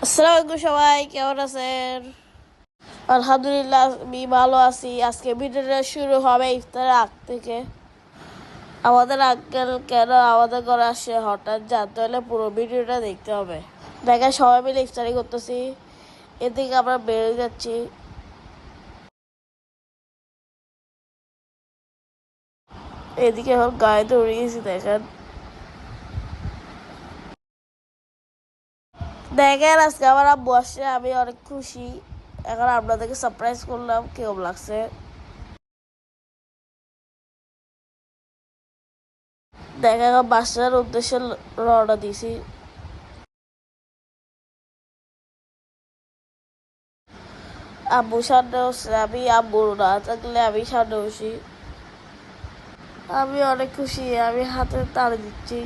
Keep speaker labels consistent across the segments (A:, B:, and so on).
A: আসসালামু আলাইকুম সবাই, কেমন আছেন? আলহামদুলিল্লাহ, আমি ভালো আছি। আজকে ভিডিওটা শুরু হবে ইফতারের আগ থেকে। আমাদের আঙ্কেল কেন আমাদের ঘরে আসে হঠাৎ জানতে হলে পুরো ভিডিওটা দেখতে হবে। দেখে সবাই মিলে ইফতারি করতেছি, এদিকে আমরা বেরিয়ে যাচ্ছি। এদিকে এখন গায়ে দৌড়ে গেছি। দেখেন দেখেন আজকে আমার আব্বু আসছে, আমি অনেক খুশি। এখন আপনাদেরকে সারপ্রাইজ করলাম, কেমন লাগছে? দেখেন এখন বাসার উদ্দেশ্যে রওনা দিছি। আব্বু সামনে বসছে, আমি আব্বু না থাকলে আমি সামনে বসি। আমি অনেক খুশি, আমি হাতে তাড়ি দিচ্ছি।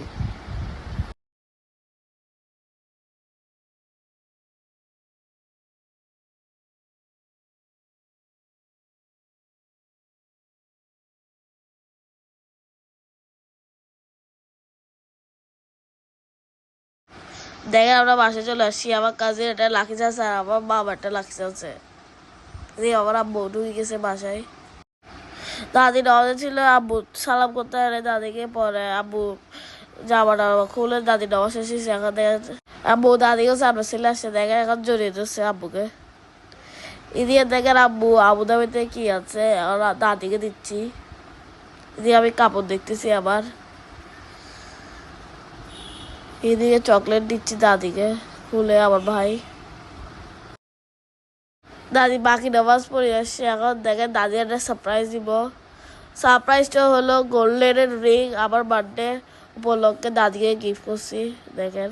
A: দেখে আমরা বাসায় চলে আসছি। আমার কাজে এটা লাখি চাচ্ছে আর আমার বাবা একটা লাখি চাচ্ছে। দিয়ে আমার আব্বু ঢুকে গেছে বাসায়। দাদি নামাজে ছিল, আব্বু সালাম করতে পারে দাদিকে। পরে আব্বু জামা টামা খুলে দাদি নামাজ শেষে এখন দেখে আব্বু দাদিকে সামনে ছেলে আসছে। দেখে এখন জড়িয়ে ধরছে আব্বুকে। এদিকে দেখেন আব্বু আবুধাবিতে কি আছে দাদিকে দিচ্ছি। এদিকে আমি কাপড় দেখতেছি আবার। এদিকে চকলেট দিচ্ছি দাদিকে খুলে আমার ভাই। দাদি বাকি নামাজ পড়ে আসছে। এখন দেখেন দাদি একটা সারপ্রাইজ দিব। সারপ্রাইজটা হলো গোল্ডেনের রিং। আমার বার্থডে উপলক্ষে দাদিকে গিফট করছি। দেখেন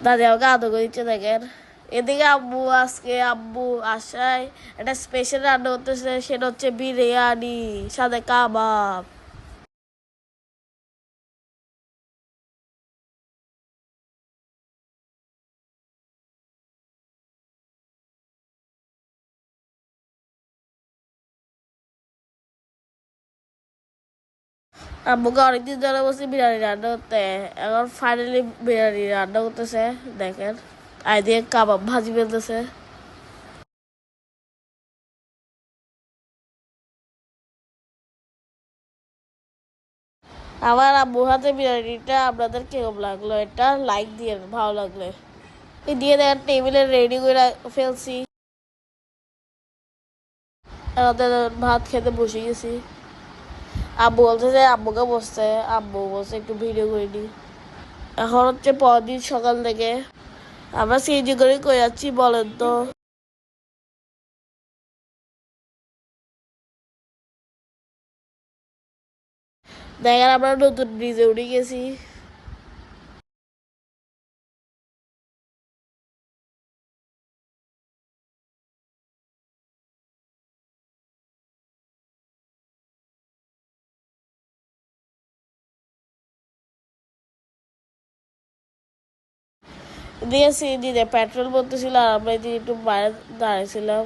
A: দাদি আমাকে আদর করে দিচ্ছে। দেখেন এদিকে আব্বু আব্বু আসায় একটা স্পেশাল রান্না করতেছে, সেটা হচ্ছে বিরিয়ানি সাথে কাবাব। আম্মুকে অনেকদিন ধরে বসে বিরিয়ানি রান্না করতে, এখন ফাইনালি বিরিয়ানি রান্না করতেছে। দেখেন আই দিয়ে কাবাব ভাজি ফেলতেছে। আমার আম্মুর হাতে বিরিয়ানিটা আপনাদের কেমন লাগলো? এটা লাইক দিয়ে ভালো লাগলে। এই দিয়ে দেখেন টেবিলে রেডি করে ফেলছি। আমাদের ভাত খেতে বসে গেছি। আব্বু বলছে যে আম্মুকে বসতে, আব্বু বলছে একটু ভিডিও করে নি। এখন হচ্ছে পরদিন সকাল থেকে আমরা সিএনজি করে কই যাচ্ছি বলেন তো? দেখেন আমরা নতুন ব্রিজে উঠে গেছি। দিয়ে সিএনজিতে পেট্রোল ভরতেছিল আর আমরা এদিকে একটু বাইরে দাঁড়িয়েছিলাম।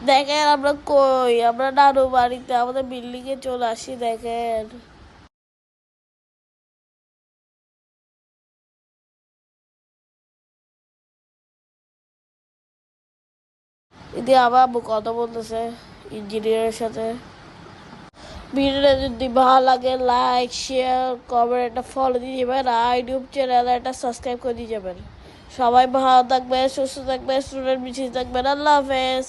A: দেখেন আমরা কই, আমরা নানু বাড়িতে আমাদের বিল্ডিং এ চলে আসি। দেখেন এদিকে আবার আব্বু কথা বলতেছে ইঞ্জিনিয়ারের সাথে। ভিডিওটা যদি ভালো লাগে লাইক শেয়ার কমেন্ট একটা ফলো দিয়ে যাবেন আর ইউটিউব চ্যানেল একটা সাবস্ক্রাইব করে দিয়ে যাবেন। সবাই ভালো থাকবেন, সুস্থ থাকবেন, স্টুডেন্ট বেঁচে থাকবেন। আল্লাহ হাফেজ।